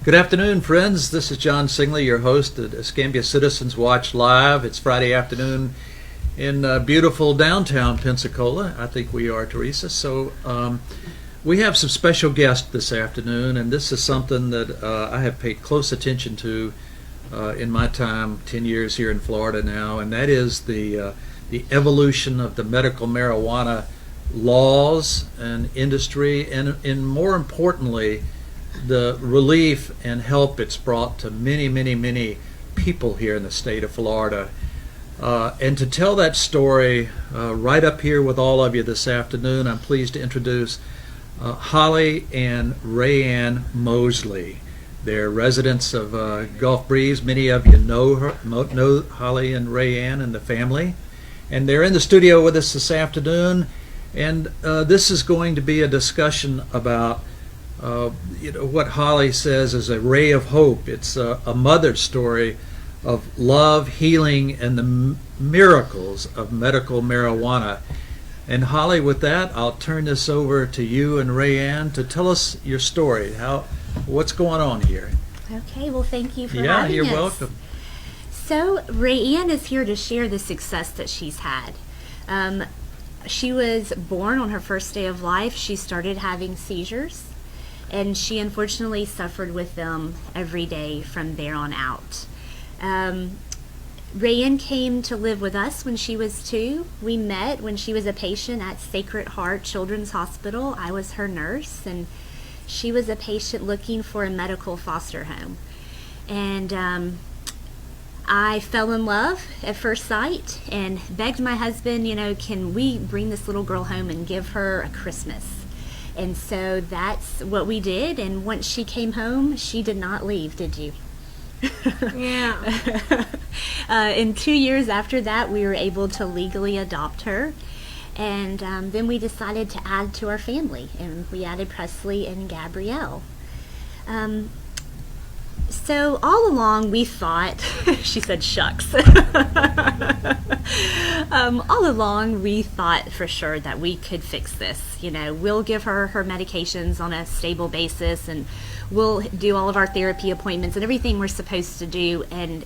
Good afternoon, friends. This is John Singley, your host at Escambia Citizens Watch Live. It's Friday afternoon in beautiful downtown Pensacola. I think we are, Teresa. So we have some special guests this afternoon, and this is something that I have paid close attention to in my time, 10 years here in Florida now, and that is the evolution of the medical marijuana laws and industry, and more importantly, the relief and help it's brought to many people here in the state of Florida. And to tell that story right up here with all of you this afternoon, I'm pleased to introduce Holley and RayAnn Mosley. They're residents of Gulf Breeze. Many of you know Holley and RayAnn and the family. And they're in the studio with us this afternoon. And this is going to be a discussion about what Holley says is a ray of hope. It's a mother's story of love, healing, and the miracles of medical marijuana. And Holley, with that, I'll turn this over to you and RayAnn to tell us your story. What's going on here? Okay, well, thank you for having us. Yeah, you're welcome. So RayAnn is here to share the success that she's had. She was born on her first day of life. She started having seizures, and she unfortunately suffered with them every day from there on out. RayAnn came to live with us when she was 2. We met when she was a patient at Sacred Heart Children's Hospital. I was her nurse, and she was a patient looking for a medical foster home. And I fell in love at first sight and begged my husband, can we bring this little girl home and give her a Christmas? And so that's what we did. And once she came home, she did not leave, did you? Yeah. And 2 years after that, we were able to legally adopt her. And then we decided to add to our family, and we added Presley and Gabrielle. So all along we thought, she said shucks, all along we thought for sure that we could fix this. We'll give her medications on a stable basis, and we'll do all of our therapy appointments and everything we're supposed to do, and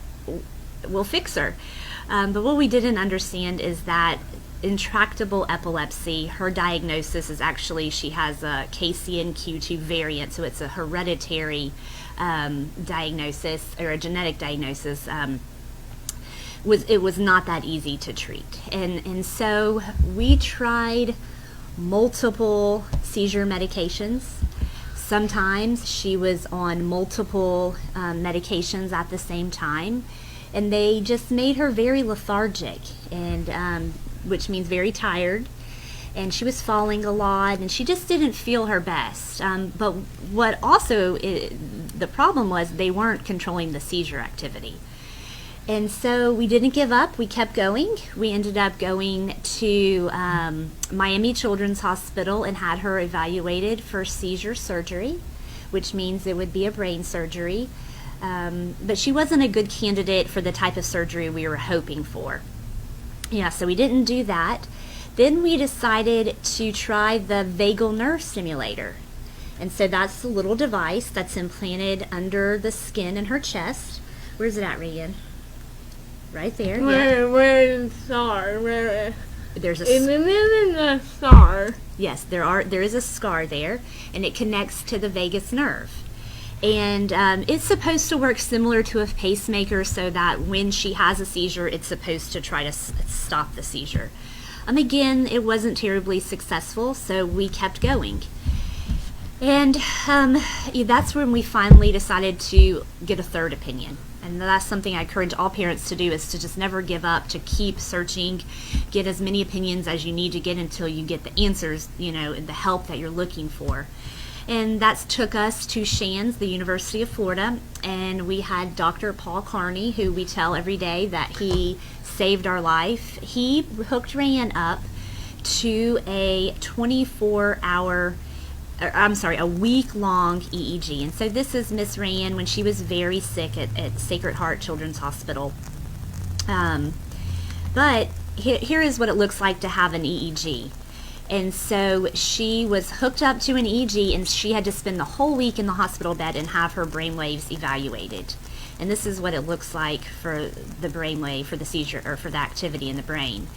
we'll fix her. But what we didn't understand is that intractable epilepsy, her diagnosis is actually she has a KCNQ2 variant, so it's a hereditary diagnosis, or a genetic diagnosis. It was not that easy to treat, and so we tried multiple seizure medications. Sometimes she was on multiple medications at the same time, and they just made her very lethargic, and which means very tired. And she was falling a lot, and she just didn't feel her best. But what also the problem was, they weren't controlling the seizure activity. And so we didn't give up. We kept going. We ended up going to Miami Children's Hospital and had her evaluated for seizure surgery, which means it would be a brain surgery. But she wasn't a good candidate for the type of surgery we were hoping for. Yeah, so we didn't do that. Then we decided to try the Vagal nerve stimulator. And so that's the little device that's implanted under the skin in her chest. Where's it at, RayAnn? Right there. Where's the scar? There's a a scar. Yes, there is a scar there, and it connects to the vagus nerve. And it's supposed to work similar to a pacemaker, so that when she has a seizure, it's supposed to try to stop the seizure. Again, it wasn't terribly successful, so we kept going. And that's when we finally decided to get a third opinion. And that's something I encourage all parents to do, is to just never give up, to keep searching, get as many opinions as you need to get until you get the answers, and the help that you're looking for. And that took us to Shands, the University of Florida, and we had Dr. Paul Carney, who we tell every day that he saved our life. He hooked RayAnn up to a 24-hour, a week-long EEG. And so this is Miss RayAnn when she was very sick at Sacred Heart Children's Hospital. But here is what it looks like to have an EEG. And so she was hooked up to an EEG, and she had to spend the whole week in the hospital bed and have her brainwaves evaluated. And this is what it looks like for the brainwave, for the seizure, or for the activity in the brain.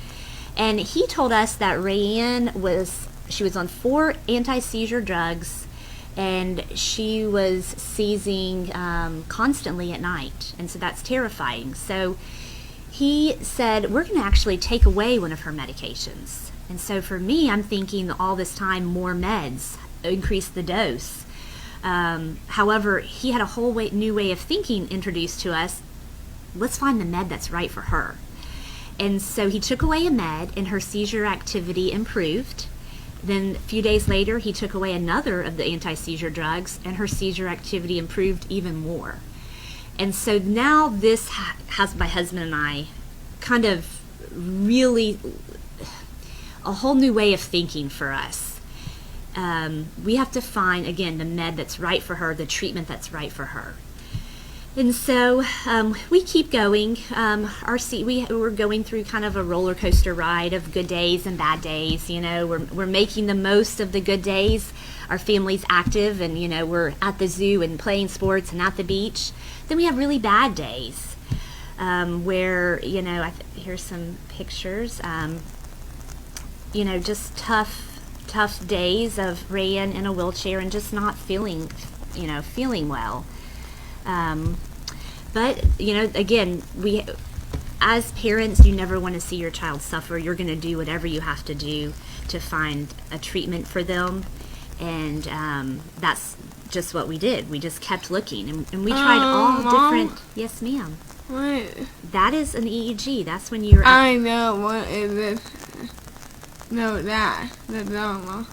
And he told us that RayAnn was on 4 anti-seizure drugs, and she was seizing constantly at night. And so that's terrifying. So he said, we're going to actually take away one of her medications. And so for me, I'm thinking all this time, more meds, increase the dose. However, he had a whole new way of thinking introduced to us. Let's find the med that's right for her. And so he took away a med, and her seizure activity improved. Then a few days later, he took away another of the anti-seizure drugs, and her seizure activity improved even more. And so now this has my husband and I kind of really a whole new way of thinking for us. We have to find, again, the med that's right for her, the treatment that's right for her. And so we keep going. We're going through kind of a roller coaster ride of good days and bad days. You know, we're making the most of the good days. Our family's active, and you know, we're at the zoo and playing sports and at the beach. Then we have really bad days where, you know, here's some pictures. You know, just tough days of RayAnn in a wheelchair and just not feeling well. But, you know, again, as parents, you never want to see your child suffer. You're going to do whatever you have to do to find a treatment for them. And that's just what we did. We just kept looking. And we tried all Mom? different... Yes, ma'am. What? That is an EEG. That's when you're... I know. What is it? No, the pajama.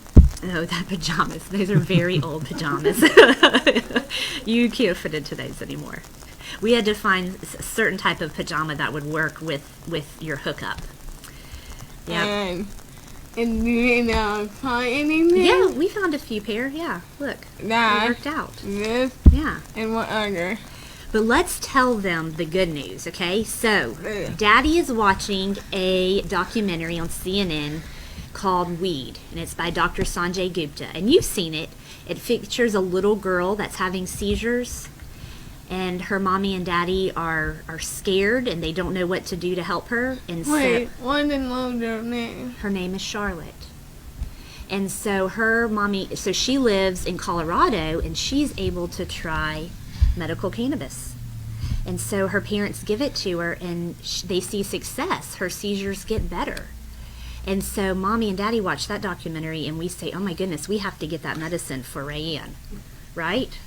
Oh, that pajamas. Those are very old pajamas. You can't fit into those anymore. We had to find a certain type of pajama that would work with your hookup. Yeah. And you know, find anything? Yeah, we found a few pair. Yeah, look. That. It worked out. This. Yeah. And what other? But let's tell them the good news, okay? So, Yeah. Daddy is watching a documentary on CNN called Weed, and it's by Dr. Sanjay Gupta, and you've seen it. It features a little girl that's having seizures, and her mommy and daddy are scared, and they don't know what to do to help her. And Wait, what's the little name? her name is Charlotte. And so she lives in Colorado, and she's able to try medical cannabis. And so her parents give it to her, and they see success. Her seizures get better. And so mommy and daddy watch that documentary, and we say, oh my goodness, we have to get that medicine for RayAnn, right?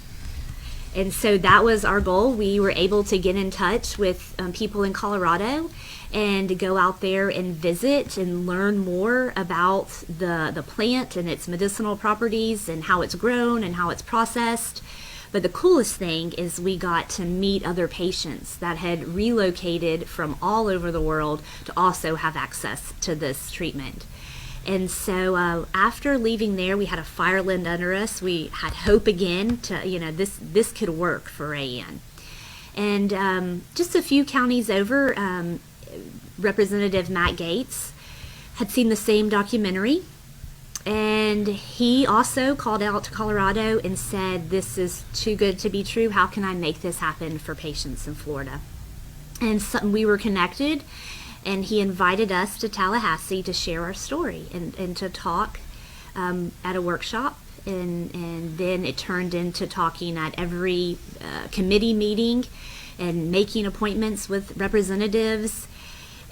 And so that was our goal. We were able to get in touch with people in Colorado and go out there and visit and learn more about the plant and its medicinal properties and how it's grown and how it's processed. But the coolest thing is we got to meet other patients that had relocated from all over the world to also have access to this treatment. And so after leaving there, we had a fire lit under us. We had hope again to, you know, this could work for RayAnn. And just a few counties over, Representative Matt Gaetz had seen the same documentary. And he also called out to Colorado and said, this is too good to be true. How can I make this happen for patients in Florida? And so we were connected, and he invited us to Tallahassee to share our story and to talk at a workshop. And then it turned into talking at every committee meeting and making appointments with representatives.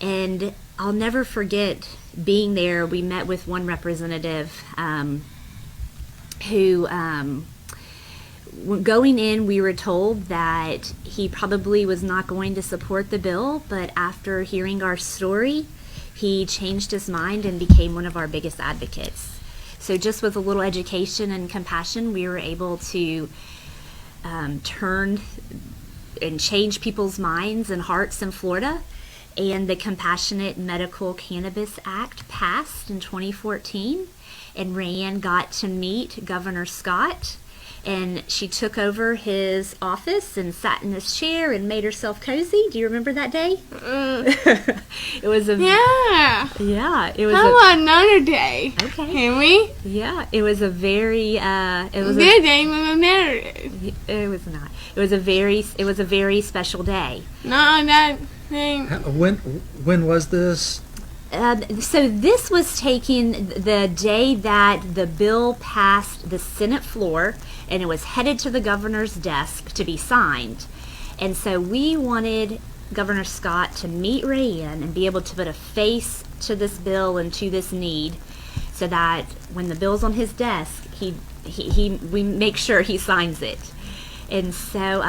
And I'll never forget being there. We met with one representative who, going in, we were told that he probably was not going to support the bill, but after hearing our story, he changed his mind and became one of our biggest advocates. So just with a little education and compassion, we were able to turn and change people's minds and hearts in Florida. And the Compassionate Medical Cannabis Act passed in 2014, and RayAnn got to meet Governor Scott And she took over his office and sat in his chair and made herself cozy. Do you remember that day? It was a Yeah. It was How about another day? Okay. Can we? Yeah. It was a very it was This day was another day. it was not. It was a very special day. No, that thing. When was this? So this was taken the day that the bill passed the Senate floor, and it was headed to the governor's desk to be signed. And so we wanted Governor Scott to meet RayAnn and be able to put a face to this bill and to this need, so that when the bill's on his desk, we make sure he signs it. And so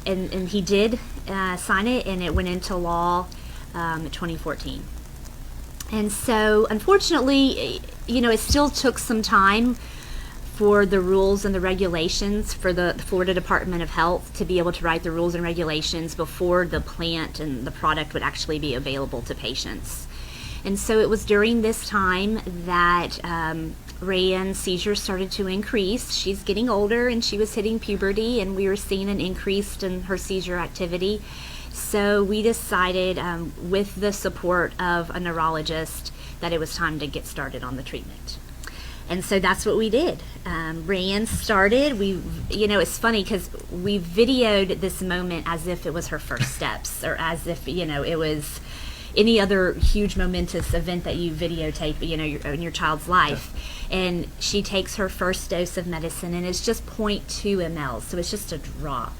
and he did sign it, and it went into law in 2014. And so, unfortunately, it still took some time for the rules and the regulations for the Florida Department of Health to be able to write the rules and regulations before the plant and the product would actually be available to patients. And so it was during this time that RayAnn's seizures started to increase. She's getting older, and she was hitting puberty, and we were seeing an increase in her seizure activity. So we decided, with the support of a neurologist, that it was time to get started on the treatment. And so that's what we did. RayAnn started. It's funny because we videoed this moment as if it was her first steps, or as if, it was any other huge momentous event that you videotape, in your child's life. And she takes her first dose of medicine, and it's just 0.2 ml, so it's just a drop.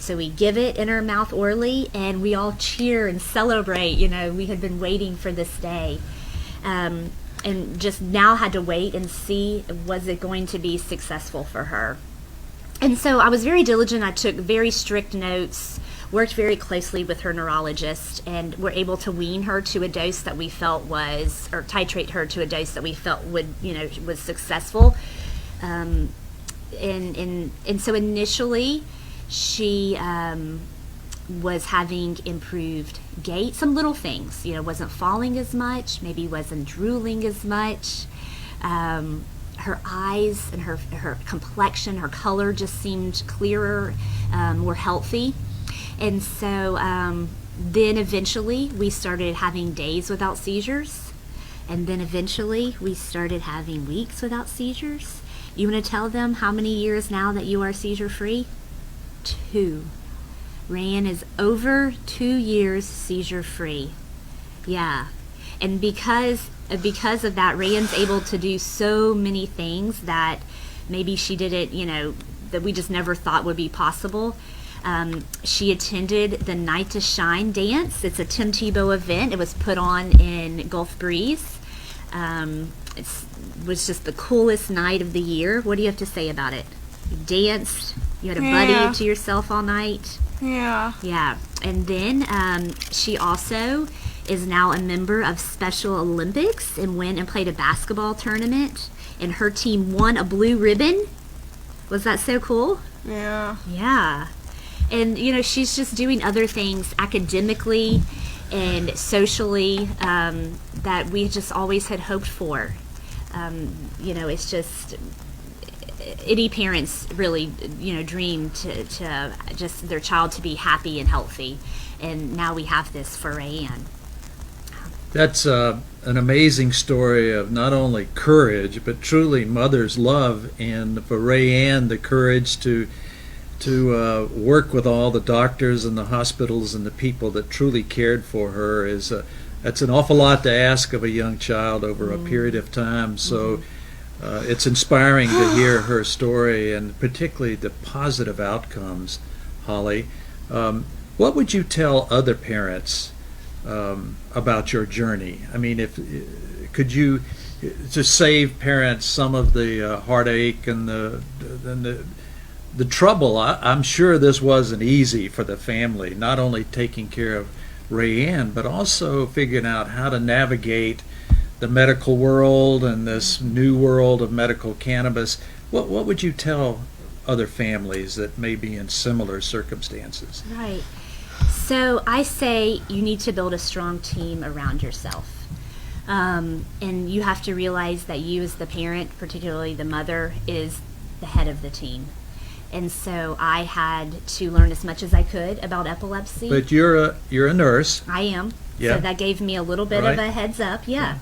So we give it in her mouth orally, and we all cheer and celebrate. We had been waiting for this day, and just now had to wait and see, was it going to be successful for her. And so I was very diligent. I took very strict notes, worked very closely with her neurologist, and were able to wean her to a dose that we felt or titrate her to a dose that we felt was successful. And so initially, she was having improved gait, some little things, wasn't falling as much, maybe wasn't drooling as much. Her eyes and her complexion, her color just seemed clearer, more healthy. And so then eventually we started having days without seizures. And then eventually we started having weeks without seizures. You want to tell them how many years now that you are seizure free? 2. RayAnn is over 2 years seizure free. Yeah. And because of that, RayAnn's able to do so many things that maybe she did it, that we just never thought would be possible. She attended the Night to Shine dance. It's a Tim Tebow event. It was put on in Gulf Breeze. It was just the coolest night of the year. What do you have to say about it? You danced. You had a buddy to yourself all night. Yeah. Yeah. And then she also is now a member of Special Olympics and went and played a basketball tournament. And her team won a blue ribbon. Was that so cool? Yeah. Yeah. And, she's just doing other things academically and socially that we just always had hoped for. It's just any parents really, dream to just their child to be happy and healthy. And now we have this for RayAnn. That's an amazing story of not only courage, but truly mother's love, and for RayAnn, the courage to work with all the doctors and the hospitals and the people that truly cared for her that's an awful lot to ask of a young child over a period of time. So it's inspiring to hear her story, and particularly the positive outcomes. Holley, what would you tell other parents about your journey? I mean, could you to save parents some of the heartache and the trouble? I'm sure this wasn't easy for the family, not only taking care of RayAnn, but also figuring out how to navigate the medical world and this new world of medical cannabis. What would you tell other families that may be in similar circumstances? Right. So I say you need to build a strong team around yourself. And you have to realize that you as the parent, particularly the mother, is the head of the team. And so I had to learn as much as I could about epilepsy. But you're a nurse. I am. Yeah. So that gave me a little bit Right. of a heads up. Yeah.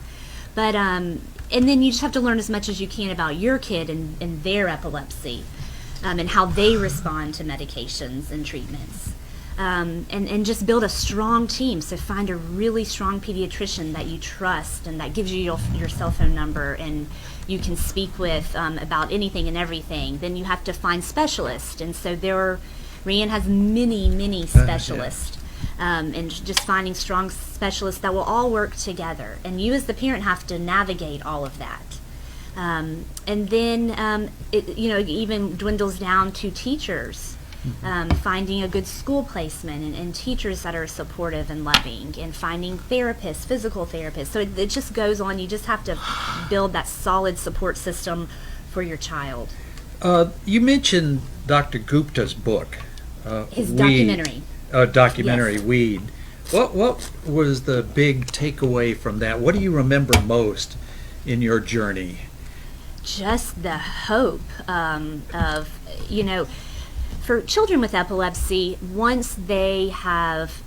But, and then you just have to learn as much as you can about your kid and their epilepsy, and how they respond to medications and treatments. And just build a strong team. So find a really strong pediatrician that you trust and that gives you your cell phone number and you can speak with about anything and everything. Then you have to find specialists. And so RayAnn has many specialists. And just finding strong specialists that will all work together. And you as the parent have to navigate all of that. And then it even dwindles down to teachers. Finding a good school placement and teachers that are supportive and loving, and finding therapists, physical therapists. So it just goes on. You just have to build that solid support system for your child. You mentioned Dr. Gupta's book. His Weed. Documentary, Yes. Weed. What was the big takeaway from that? What do you remember most in your journey? Just the hope of, for children with epilepsy, once they have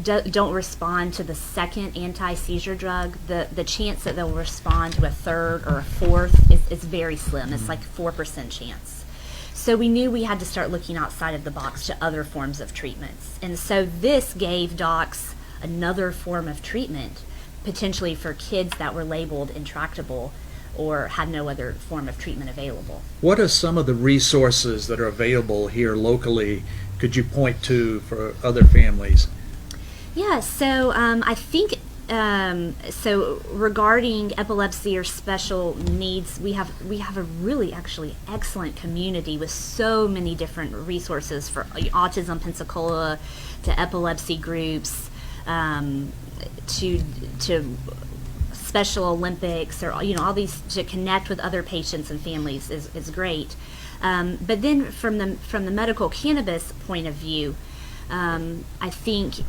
don't respond to the second anti-seizure drug, the chance that they'll respond to a third or a fourth is very slim. It's like 4% chance. So we knew we had to start looking outside of the box to other forms of treatments. And so this gave docs another form of treatment, potentially for kids that were labeled intractable or had no other form of treatment available. What are some of the resources that are available here locally? Could you point to for other families? Yeah, so I think so regarding epilepsy or special needs, we have a really actually excellent community with so many different resources for Autism Pensacola, to epilepsy groups, to Special Olympics, or all these, to connect with other patients and families is great. But then from the medical cannabis point of view, I think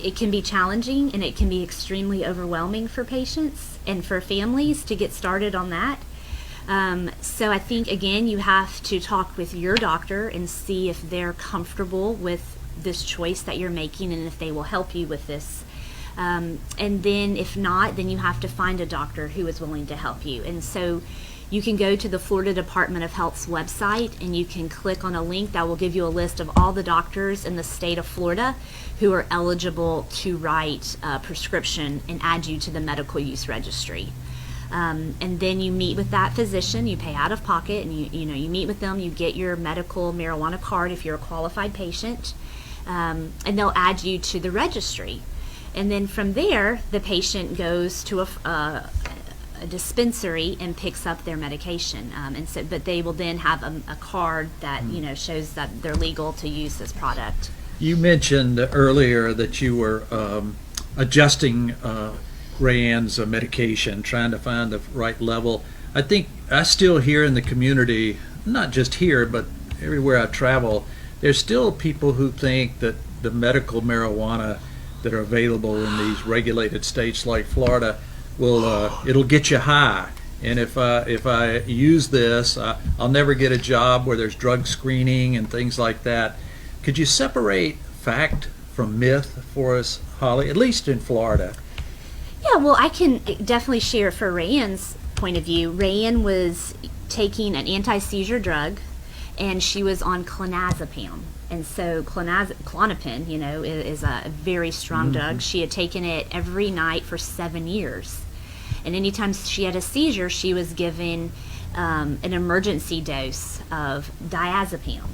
it can be challenging and it can be extremely overwhelming for patients and for families to get started on that. So I think, again, you have to talk with your doctor and see if they're comfortable with this choice that you're making and if they will help you with this. And then if not, then you have to find a doctor who is willing to help you. And so you can go to the Florida Department of Health's website and you can click on a link that will give you a list of all the doctors in the state of Florida who are eligible to write a prescription and add you to the medical use registry. And then you meet with that physician, you pay out of pocket, and you meet with them, you get your medical marijuana card if you're a qualified patient, and they'll add you to the registry. And then from there, the patient goes to a dispensary and picks up their medication. But they will then have a card that shows that they're legal to use this product. You mentioned earlier that you were adjusting RayAnn's medication, trying to find the right level. I think I still hear in the community, not just here, but everywhere I travel, there's still people who think that the medical marijuana that are available in these regulated states like Florida it'll get you high. And if I use this, I'll never get a job where there's drug screening and things like that. Could you separate fact from myth for us, Holley, at least in Florida? Yeah, well, I can definitely share for RayAnn's point of view. RayAnn was taking an anti-seizure drug, and she was on clonazepam. And so Klonopin, is a very strong drug. She had taken it every night for 7 years. And anytime she had a seizure, she was given an emergency dose of diazepam.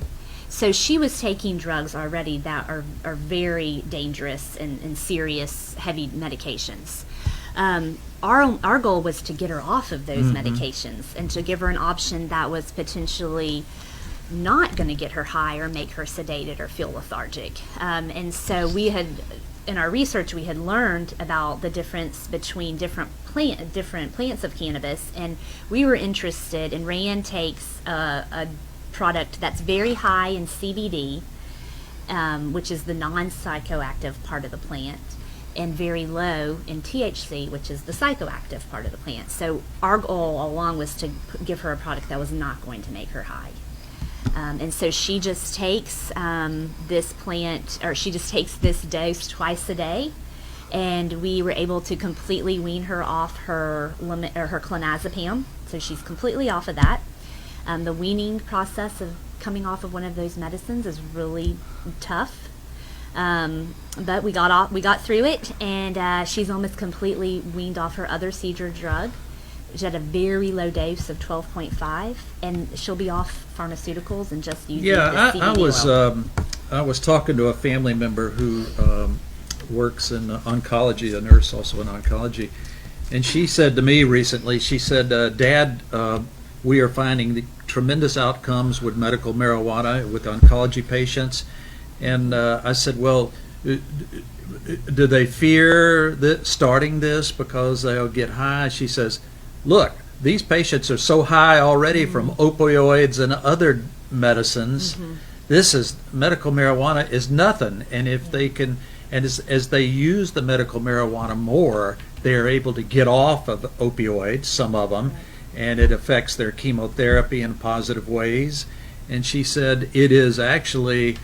So she was taking drugs already that are very dangerous and serious, heavy medications. Our goal was to get her off of those medications and to give her an option that was potentially not going to get her high or make her sedated or feel lethargic. And so we had, in our research, we had learned about the difference between different plants of cannabis, and we were interested, and RayAnn takes a product that's very high in CBD, which is the non-psychoactive part of the plant, and very low in THC, which is the psychoactive part of the plant. So our goal all along was to give her a product that was not going to make her high. And so she just takes this plant, or she just takes this dose twice a day. And we were able to completely wean her off her her clonazepam. So she's completely off of that. The weaning process of coming off of one of those medicines is really tough. But we got through it, and she's almost completely weaned off her other seizure drug. She's at a very low dose of 12.5, and she'll be off pharmaceuticals and just using the CBD oil. I was talking to a family member who works in oncology, a nurse also in oncology, and she said to me recently, she said, Dad, we are finding the tremendous outcomes with medical marijuana with oncology patients. And I said, well, do they fear starting this because they'll get high? She says, look, these patients are so high already from opioids and other medicines. This is, medical marijuana is nothing. And if they can, and as they use the medical marijuana more, they are able to get off of opioids, some of them, and it affects their chemotherapy in positive ways. And she said, it is actually,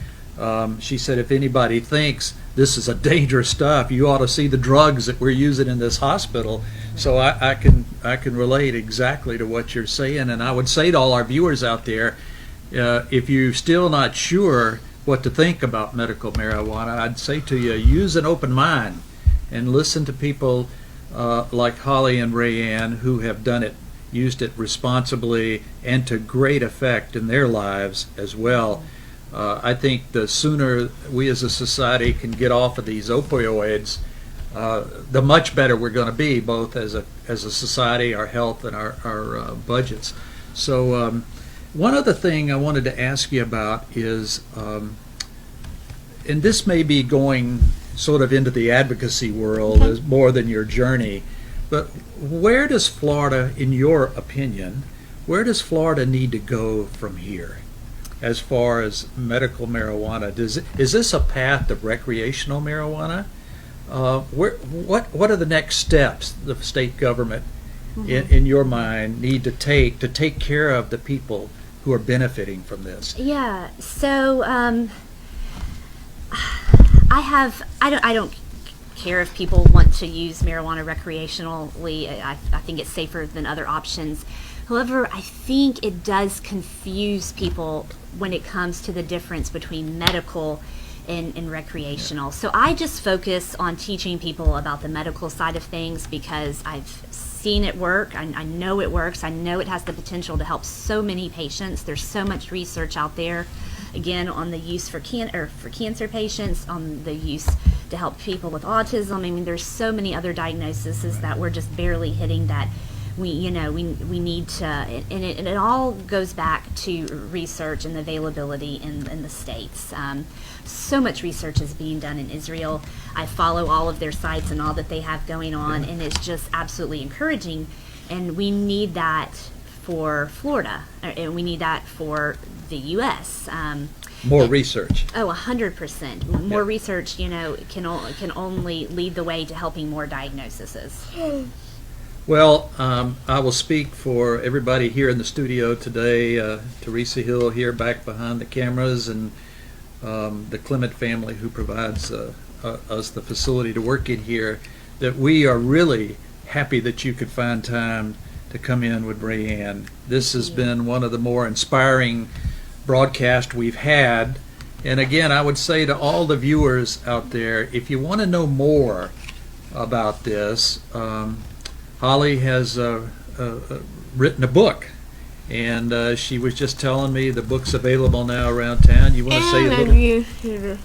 she said, if anybody thinks this is a dangerous stuff, you ought to see the drugs that we're using in this hospital. So I can relate exactly to what you're saying. And I would say to all our viewers out there, if you're still not sure what to think about medical marijuana, I'd say to you, use an open mind and listen to people like Holley and RayAnn who have done it, used it responsibly and to great effect in their lives as well. I think the sooner we as a society can get off of these opioids, the much better we're going to be, both as a society, our health, and our budgets. So one other thing I wanted to ask you about is, and this may be going sort of into the advocacy world as more than your journey, but where does Florida, in your opinion, where does Florida need to go from here as far as medical marijuana? Is this a path of recreational marijuana? What are the next steps the state government, in your mind, need to take care of the people who are benefiting from this? Yeah. So I don't care if people want to use marijuana recreationally. I think it's safer than other options. However, I think it does confuse people when it comes to the difference between medical and recreational. So I just focus on teaching people about the medical side of things because I've seen it work. I know it works. I know it has the potential to help so many patients. There's so much research out there, again, on the use for cancer patients, on the use to help people with autism. I mean, there's so many other diagnoses that we're just barely hitting that we need to, and it all goes back to research and availability in the States. So much research is being done in Israel. I follow all of their sites and all that they have going on, and it's just absolutely encouraging. And we need that for Florida, and we need that for the U.S. More research. Oh, 100%. More research, can only lead the way to helping more diagnoses. Well, I will speak for everybody here in the studio today. Teresa Hill here back behind the cameras, and the Clement family who provides us the facility to work in here, that we are really happy that you could find time to come in with RayAnn. This has been one of the more inspiring broadcasts we've had. And again, I would say to all the viewers out there, if you want to know more about this, Holley has written a book, and she was just telling me the book's available now around town. You want to say a little?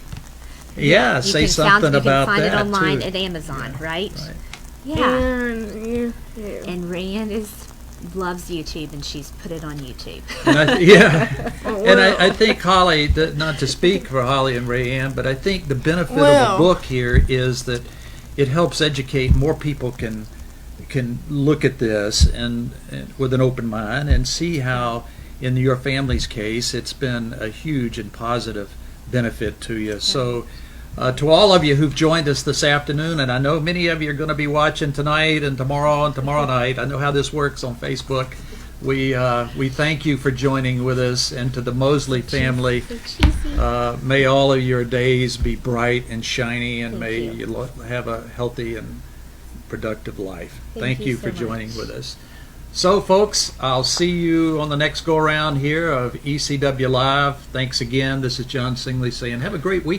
Yeah, say something about that. You can find it online too. at Amazon, right? Yeah. And RayAnn loves YouTube, and she's put it on YouTube. And I think Holley, not to speak for Holley and RayAnn, but I think the benefit of a book here is that it helps educate. More people can look at this and with an open mind and see how, in your family's case, it's been a huge and positive benefit to you. So to all of you who've joined us this afternoon, and I know many of you are going to be watching tonight and tomorrow night. I know how this works on Facebook. We thank you for joining with us, and to the Mosley family, So cheesy. may all of your days be bright and shiny, and Thank may you. you have a healthy and productive life. Thank you for so joining much. with us. So, folks, I'll see you on the next go around here of ECW Live. Thanks again. This is John Singley saying, have a great week.